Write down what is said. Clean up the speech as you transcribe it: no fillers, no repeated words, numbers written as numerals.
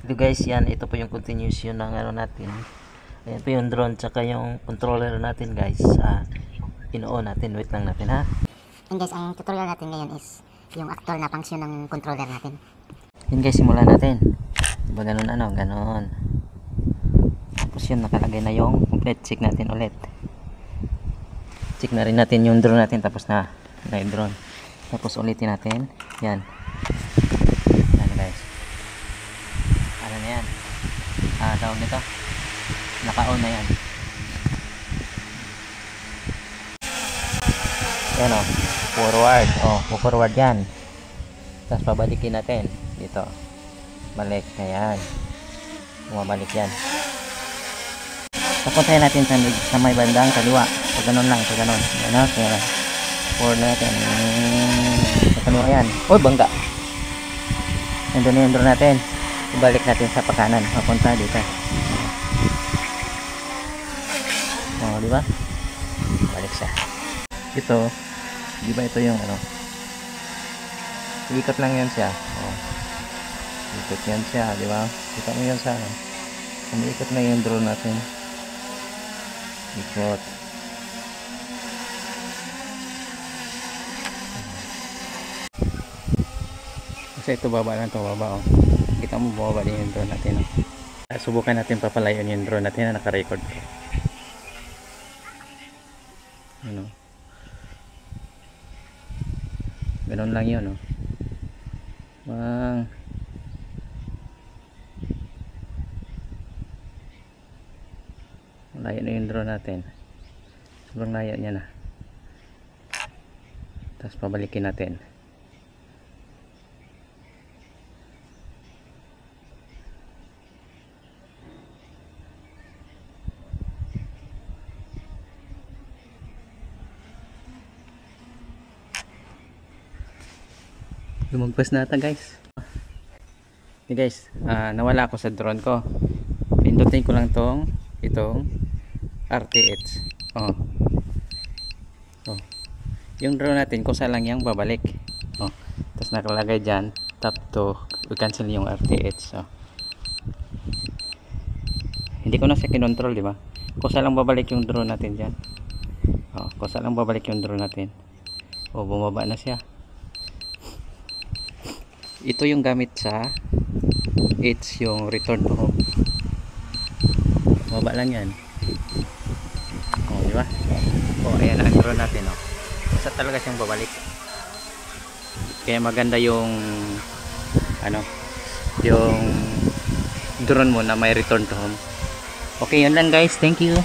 Ito guys, yan, ito po yung continuation ng ano natin. Ayan po yung drone tsaka yung controller natin guys. In-on natin, wait lang natin ha. And guys, ang tutorial natin ngayon is yung actual na function ng controller natin. Yun guys, simulan natin. Diba ganun ano, ganun. Tapos yun, nakalagay na yung complete. Check natin ulit. Check na rin natin yung drone natin, tapos na yung drone. Tapos ulitin natin. Yan. Yan guys. Ano na yan? Tawag nito. Naka-on na yan. Yan o. Forward. Forward yan. Tapos pabalikin natin. Dito. Balik. Ayan. Bumabalik yan. Tapuntahin natin sa may bandang kaliwa. Pag ganun lang. Pag ganun. Yan o. Kaya forward natin. Sa kaliwa yan. Uy, bangga. Nandun na yung drone natin. Ibalik natin sa pagkanan. Mapunta dito. Di ba? Balik siya. Ito, di ba ito yung ano? Ikot lang yan siya. Ikot yan siya, di ba? Kita mo yan sa ano? Umiikot na yung drone natin. Ikot. Kasi ito baba lang, ito baba oh. Kita mo bumaba din yung drone natin oh. Subukan natin papalayon yung drone natin na naka-record ko. Ano? Ganun lang yun oh. Layo na yung drone natin. Sobrang layo niya na. Tapos pabalikin natin. Lumagpas na ata guys. Okay guys, nawala ako sa drone ko. Pindutin ko lang itong RTH. Yung drone natin kung saan lang yung babalik. Tapos nakalagay dyan, tap to cancel yung RTH. Hindi ko na siya kinontrol, di ba? Kung saan lang babalik yung drone natin dyan. Kung saan lang babalik yung drone natin. Bumaba na siya. Ito yung gamit sa H, yung return to home. Baba lang yan. Di ba? Ayan ang drone natin Basta talaga siyang babalik. Kaya maganda yung yung drone mo na may return to home. Okay, yun lang guys. Thank you.